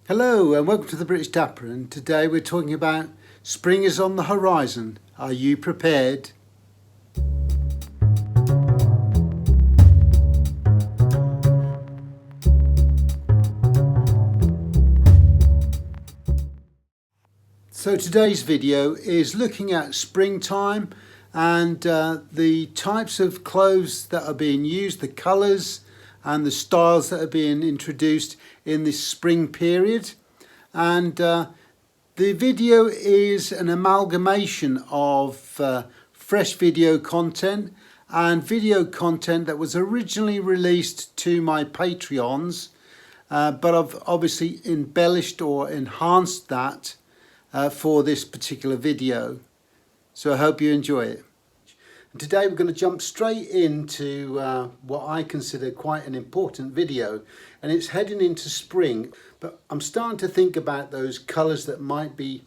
Hello and welcome to the British Dapper, and today we're talking about spring is on the horizon. Are you prepared? So today's video is looking at springtime and the types of clothes that are being used, the colours and the styles that are being introduced in this spring period. And the video is an amalgamation of fresh video content and video content that was originally released to my Patreons, but I've obviously embellished or enhanced that for this particular video. So I hope you enjoy it. And today we're going to jump straight into what I consider quite an important video, and it's heading into spring, but I'm starting to think about those colours that might be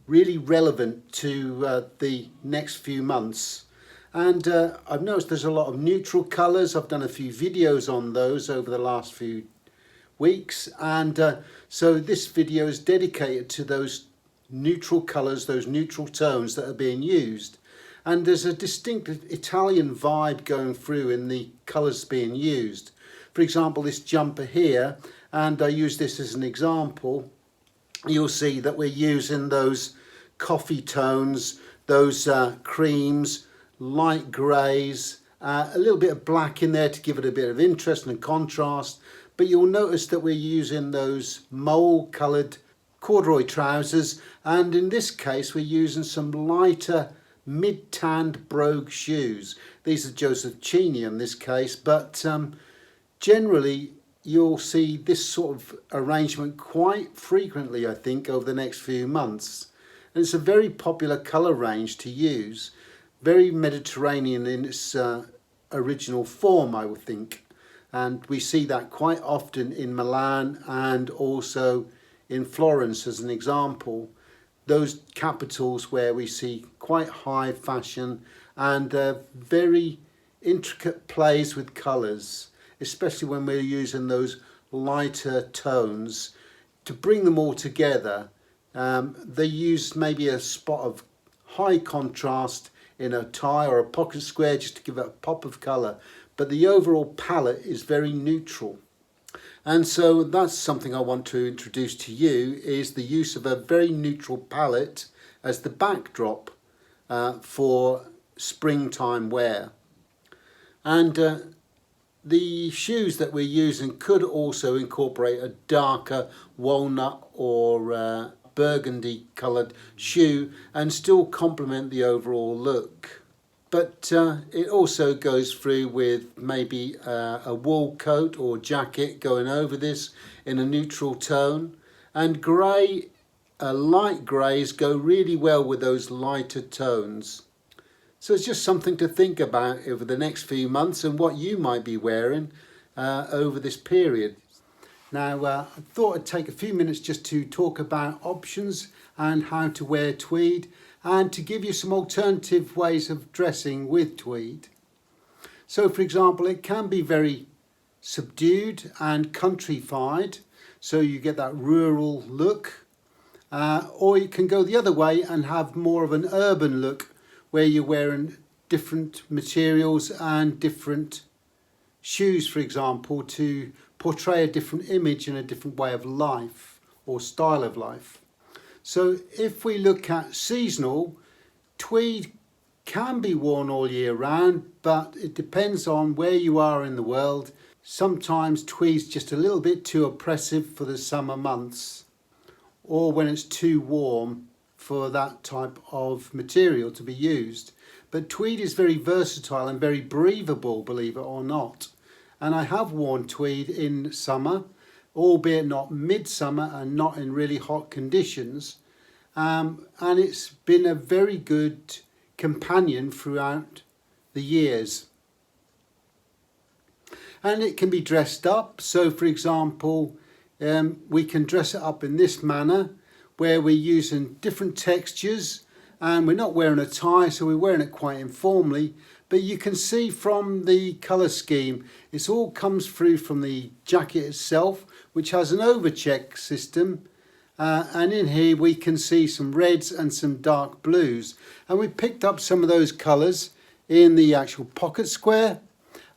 really relevant to the next few months. And I've noticed there's a lot of neutral colours. I've done a few videos on those over the last few weeks, and so this video is dedicated to those neutral colours, those neutral tones that are being used. And there's a distinct Italian vibe going through in the colours being used. For example, this jumper here, and I use this as an example, you'll see that we're using those coffee tones, those creams, light greys, a little bit of black in there to give it a bit of interest and contrast. But you'll notice that we're using those mole coloured corduroy trousers, and in this case we're using some lighter mid-tanned brogue shoes. These are Josephini in this case, but generally you'll see this sort of arrangement quite frequently, I think, over the next few months. And it's a very popular colour range to use, very Mediterranean in its original form, I would think. And we see that quite often in Milan and also in Florence as an example. Those capitals where we see quite high fashion and very intricate plays with colours, especially when we're using those lighter tones to bring them all together. They use maybe a spot of high contrast in a tie or a pocket square just to give it a pop of colour, but the overall palette is very neutral. And so that's something I want to introduce to you, is the use of a very neutral palette as the backdrop for springtime wear. And the shoes that we're using could also incorporate a darker walnut or burgundy coloured shoe and still complement the overall look. But it also goes through with maybe a wool coat or jacket going over this in a neutral tone. And grey, light greys go really well with those lighter tones. So it's just something to think about over the next few months and what you might be wearing over this period. Now, I thought I'd take a few minutes just to talk about options and how to wear tweed, and to give you some alternative ways of dressing with tweed. So for example, it can be very subdued and countrified, so you get that rural look, or you can go the other way and have more of an urban look where you're wearing different materials and different shoes, for example, to portray a different image and a different way of life or style of life. So if we look at seasonal, tweed can be worn all year round, but it depends on where you are in the world. Sometimes tweed's just a little bit too oppressive for the summer months, or when it's too warm for that type of material to be used. But tweed is very versatile and very breathable, believe it or not. And I have worn tweed in summer, albeit not midsummer and not in really hot conditions, and it's been a very good companion throughout the years. And it can be dressed up, so for example we can dress it up in this manner where we're using different textures and we're not wearing a tie, so we're wearing it quite informally, but you can see from the colour scheme, it all comes through from the jacket itself which has an overcheck system, and in here we can see some reds and some dark blues, and we picked up some of those colours in the actual pocket square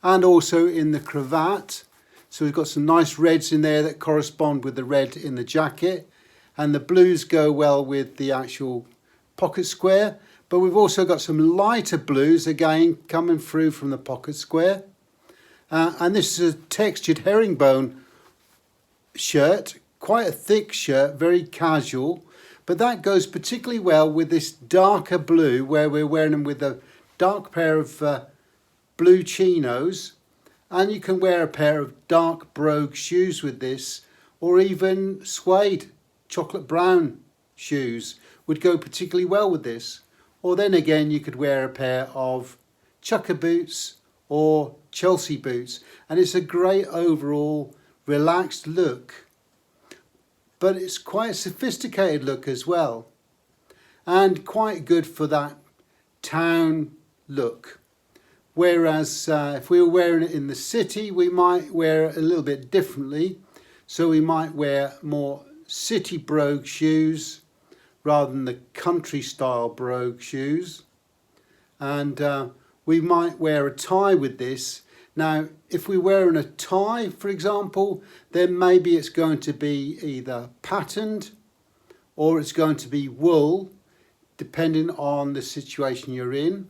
and also in the cravat. So we've got some nice reds in there that correspond with the red in the jacket, and the blues go well with the actual pocket square. But we've also got some lighter blues again coming through from the pocket square. And this is a textured herringbone shirt, quite a thick shirt, very casual. But that goes particularly well with this darker blue, where we're wearing them with a dark pair of blue chinos. And you can wear a pair of dark brogue shoes with this, or even suede chocolate brown shoes would go particularly well with this. Or then again, you could wear a pair of chucker boots or Chelsea boots, and it's a great overall relaxed look, but it's quite a sophisticated look as well, and quite good for that town look. Whereas if we were wearing it in the city, we might wear it a little bit differently. So we might wear more city brogue shoes rather than the country style brogue shoes. And we might wear a tie with this. Now, if we're wearing a tie, for example, then maybe it's going to be either patterned or it's going to be wool, depending on the situation you're in.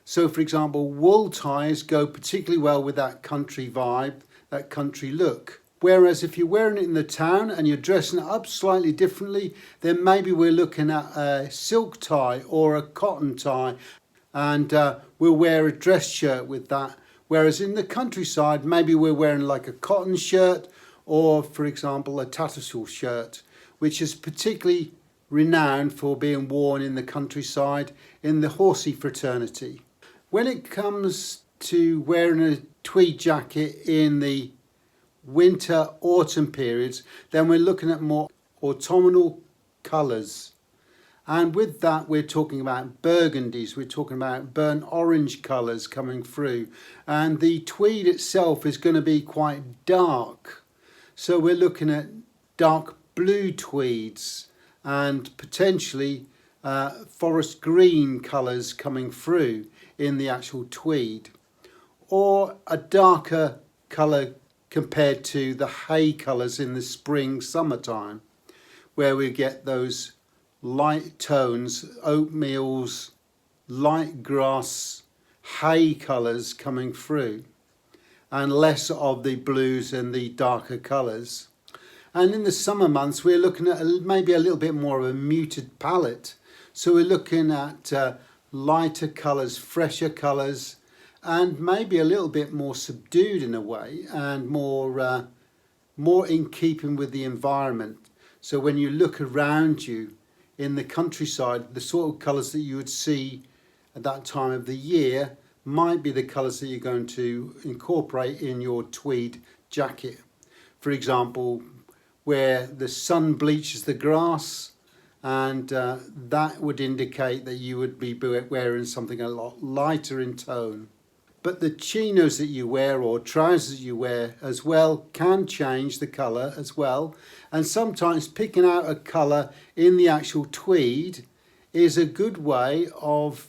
So, for example, wool ties go particularly well with that country vibe, that country look. Whereas if you're wearing it in the town and you're dressing it up slightly differently, then maybe we're looking at a silk tie or a cotton tie, and we'll wear a dress shirt with that. Whereas in the countryside, maybe we're wearing like a cotton shirt or, for example, a tattersall shirt, which is particularly renowned for being worn in the countryside in the horsey fraternity. When it comes to wearing a tweed jacket in the winter, autumn periods, then we're looking at more autumnal colours. And with that, we're talking about burgundies, we're talking about burnt orange colours coming through. And the tweed itself is going to be quite dark. So we're looking at dark blue tweeds and potentially forest green colours coming through in the actual tweed. Or a darker colour compared to the hay colours in the spring, summertime, where we get those light tones, oatmeals, light grass, hay colours coming through, and less of the blues and the darker colours. And in the summer months, we're looking at maybe a little bit more of a muted palette. So we're looking at lighter colours, fresher colours, and maybe a little bit more subdued in a way, and more in keeping with the environment. So when you look around you in the countryside, the sort of colours that you would see at that time of the year might be the colours that you're going to incorporate in your tweed jacket. For example, where the sun bleaches the grass, and that would indicate that you would be wearing something a lot lighter in tone. But the chinos that you wear or trousers you wear as well can change the colour as well. And sometimes picking out a colour in the actual tweed is a good way of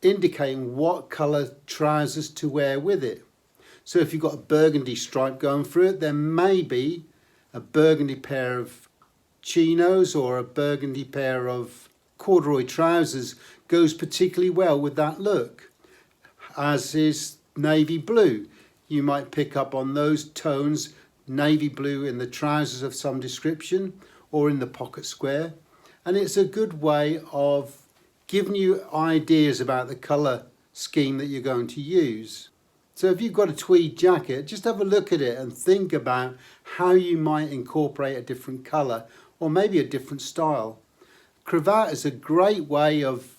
indicating what colour trousers to wear with it. So if you've got a burgundy stripe going through it, then maybe a burgundy pair of chinos or a burgundy pair of corduroy trousers goes particularly well with that look. As is navy blue. You might pick up on those tones, navy blue in the trousers of some description or in the pocket square. And it's a good way of giving you ideas about the colour scheme that you're going to use. So if you've got a tweed jacket, just have a look at it and think about how you might incorporate a different colour or maybe a different style. Cravat is a great way of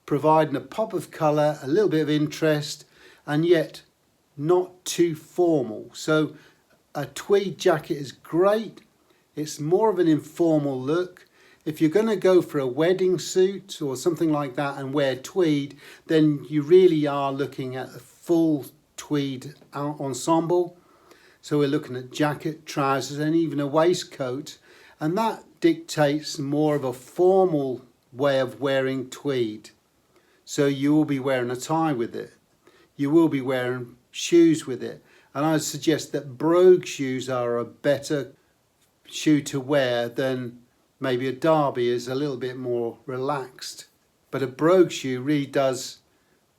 providing a pop of colour, a little bit of interest, and yet not too formal. So a tweed jacket is great. It's more of an informal look. If you're going to go for a wedding suit or something like that and wear tweed, then you really are looking at a full tweed ensemble. So we're looking at jacket, trousers and even a waistcoat, and that dictates more of a formal way of wearing tweed. So you will be wearing a tie with it. You will be wearing shoes with it. And I would suggest that brogue shoes are a better shoe to wear than maybe a derby, is a little bit more relaxed. But a brogue shoe really does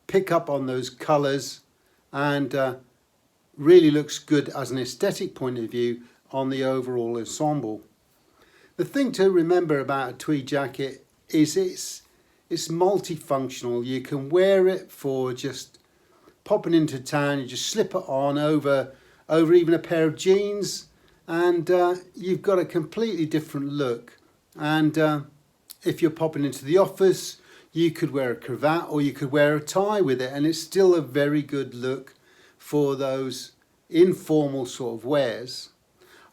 pick up on those colours and really looks good as an aesthetic point of view on the overall ensemble. The thing to remember about a tweed jacket is it's multifunctional. You can wear it for just popping into town. You just slip it on over even a pair of jeans, and you've got a completely different look. And if you're popping into the office, you could wear a cravat or you could wear a tie with it, and it's still a very good look for those informal sort of wears.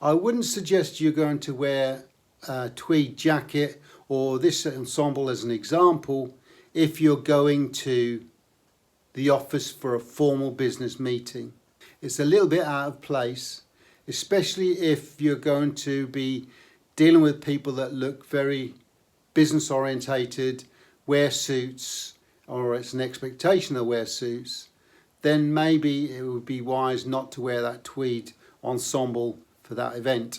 I wouldn't suggest you're going to wear a tweed jacket or this ensemble as an example if you're going to the office for a formal business meeting. It's a little bit out of place, especially if you're going to be dealing with people that look very business orientated, wear suits, or it's an expectation they'll wear suits. Then maybe it would be wise not to wear that tweed ensemble for that event.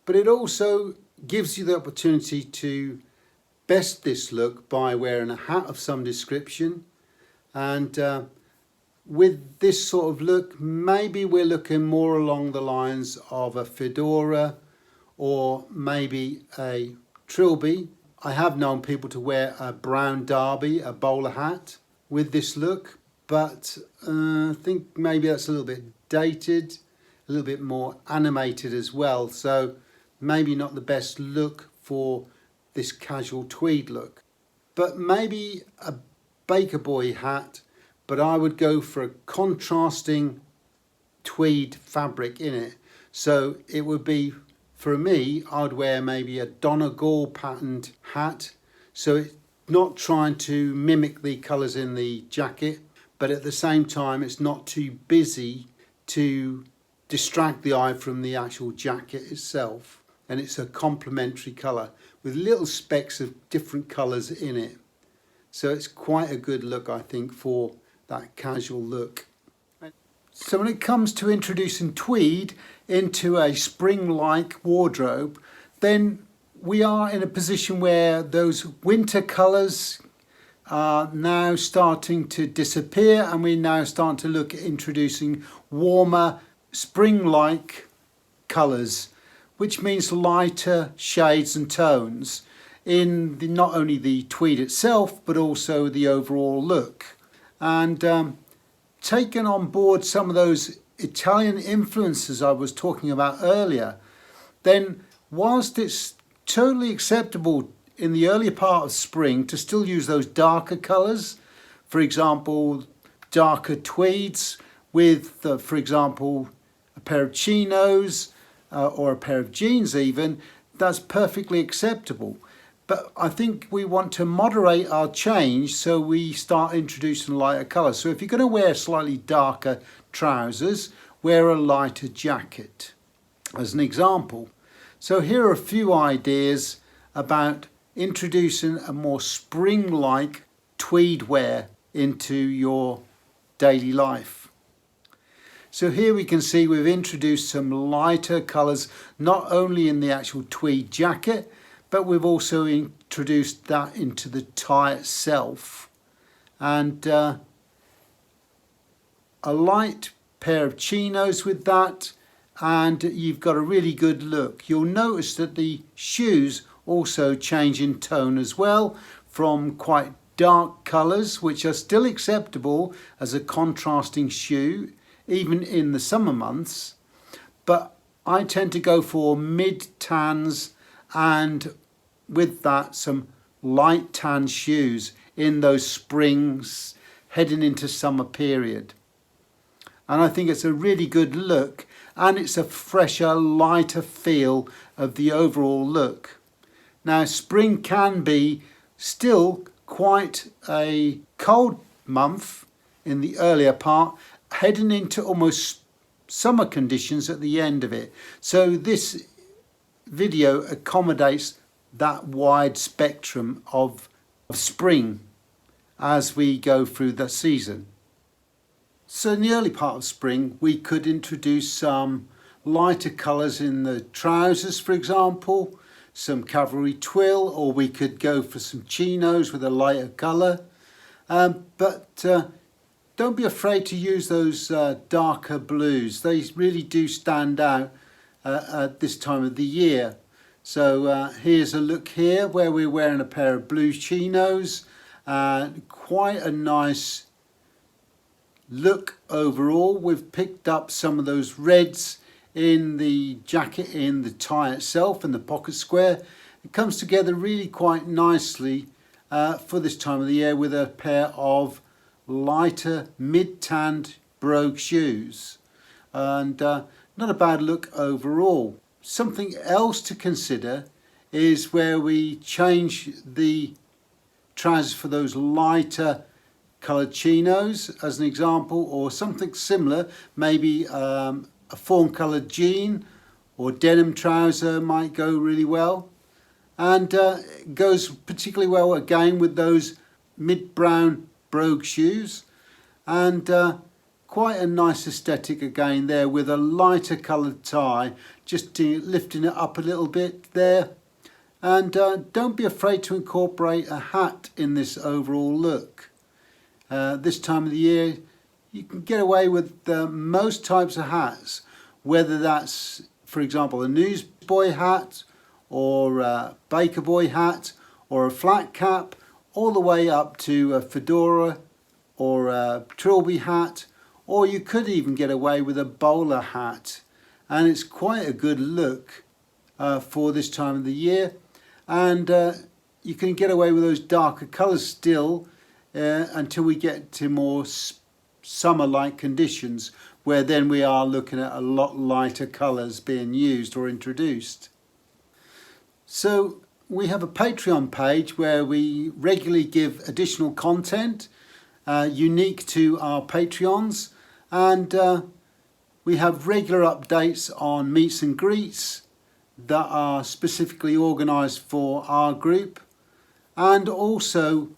But it also gives you the opportunity to best this look by wearing a hat of some description. And with this sort of look, maybe we're looking more along the lines of a fedora or maybe a trilby. I have known people to wear a brown derby, a bowler hat with this look, but I think maybe that's a little bit dated, a little bit more animated as well. So maybe not the best look for this casual tweed look. But maybe a baker boy hat, but I would go for a contrasting tweed fabric in it. So it would be, for me, I'd wear maybe a Donegal patterned hat. So it's not trying to mimic the colours in the jacket, but at the same time it's not too busy to distract the eye from the actual jacket itself. And it's a complementary colour with little specks of different colours in it. So it's quite a good look, I think, for that casual look. So when it comes to introducing tweed into a spring-like wardrobe, then we are in a position where those winter colours are now starting to disappear, and we're now starting to look at introducing warmer spring-like colours, which means lighter shades and tones in not only the tweed itself but also the overall look. And taking on board some of those Italian influences I was talking about earlier, then whilst it's totally acceptable in the earlier part of spring to still use those darker colours, for example darker tweeds with for example a pair of chinos or a pair of jeans even, that's perfectly acceptable. But I think we want to moderate our change, so we start introducing lighter colours. So if you're going to wear slightly darker trousers, wear a lighter jacket, as an example. So here are a few ideas about introducing a more spring-like tweed wear into your daily life. So here we can see we've introduced some lighter colours, not only in the actual tweed jacket, but we've also introduced that into the tie itself. And a light pair of chinos with that, and you've got a really good look. You'll notice that the shoes also change in tone as well, from quite dark colours, which are still acceptable as a contrasting shoe, even in the summer months. But I tend to go for mid-tans and with that some light tan shoes in those springs heading into summer period. And I think it's a really good look, and it's a fresher, lighter feel of the overall look. Now spring can be still quite a cold month in the earlier part, heading into almost summer conditions at the end of it. So this video accommodates that wide spectrum of spring as we go through the season. So in the early part of spring we could introduce some lighter colours in the trousers, for example, some cavalry twill, or we could go for some chinos with a lighter colour. But don't be afraid to use those darker blues. They really do stand out at this time of the year. So here's a look here where we're wearing a pair of blue chinos. Quite a nice look overall. We've picked up some of those reds in the jacket, in the tie itself, and the pocket square. It comes together really quite nicely for this time of the year with a pair of lighter mid-tanned brogue shoes, and not a bad look overall. Something else to consider is where we change the trousers for those lighter coloured chinos as an example, or something similar, maybe a fawn coloured jean or denim trouser might go really well, and goes particularly well again with those mid-brown brogue shoes, and quite a nice aesthetic again there with a lighter coloured tie, just lifting it up a little bit there. And don't be afraid to incorporate a hat in this overall look. This time of the year you can get away with most types of hats, whether that's, for example, a newsboy hat or a baker boy hat or a flat cap, all the way up to a fedora or a trilby hat, or you could even get away with a bowler hat, and it's quite a good look for this time of the year. And you can get away with those darker colours still until we get to more summer-like conditions, where then we are looking at a lot lighter colours being used or introduced. So we have a Patreon page where we regularly give additional content unique to our Patreons, and we have regular updates on meets and greets that are specifically organised for our group, and also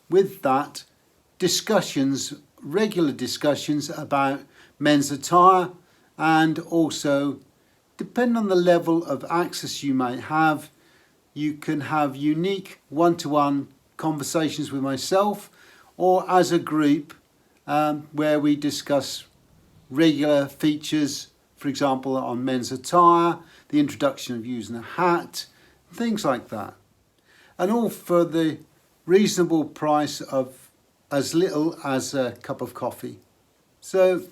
with that regular discussions about men's attire, and also depending on the level of access you may have, you can have unique one-to-one conversations with myself or as a group where we discuss regular features, for example on men's attire, the introduction of using a hat, things like that. And all for the reasonable price of as little as a cup of coffee. So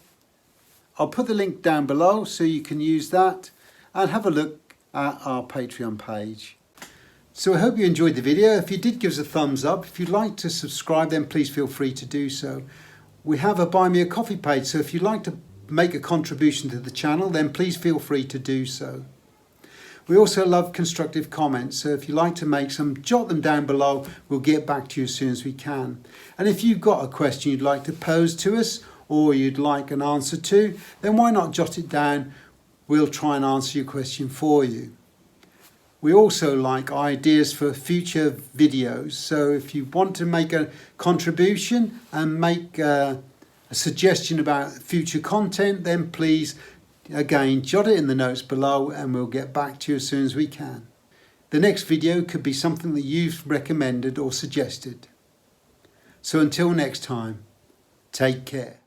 I'll put the link down below so you can use that and have a look at our Patreon page. So I hope you enjoyed the video. If you did, give us a thumbs up. If you'd like to subscribe, then please feel free to do so. We have a Buy Me a Coffee page, so if you'd like to make a contribution to the channel, then please feel free to do so. We also love constructive comments, so if you'd like to make some, jot them down below. We'll get back to you as soon as we can. And if you've got a question you'd like to pose to us or you'd like an answer to, then why not jot it down? We'll try and answer your question for you. We also like ideas for future videos, so if you want to make a contribution and make a suggestion about future content, then please again jot it in the notes below and we'll get back to you as soon as we can. The next video could be something that you've recommended or suggested. So until next time, take care.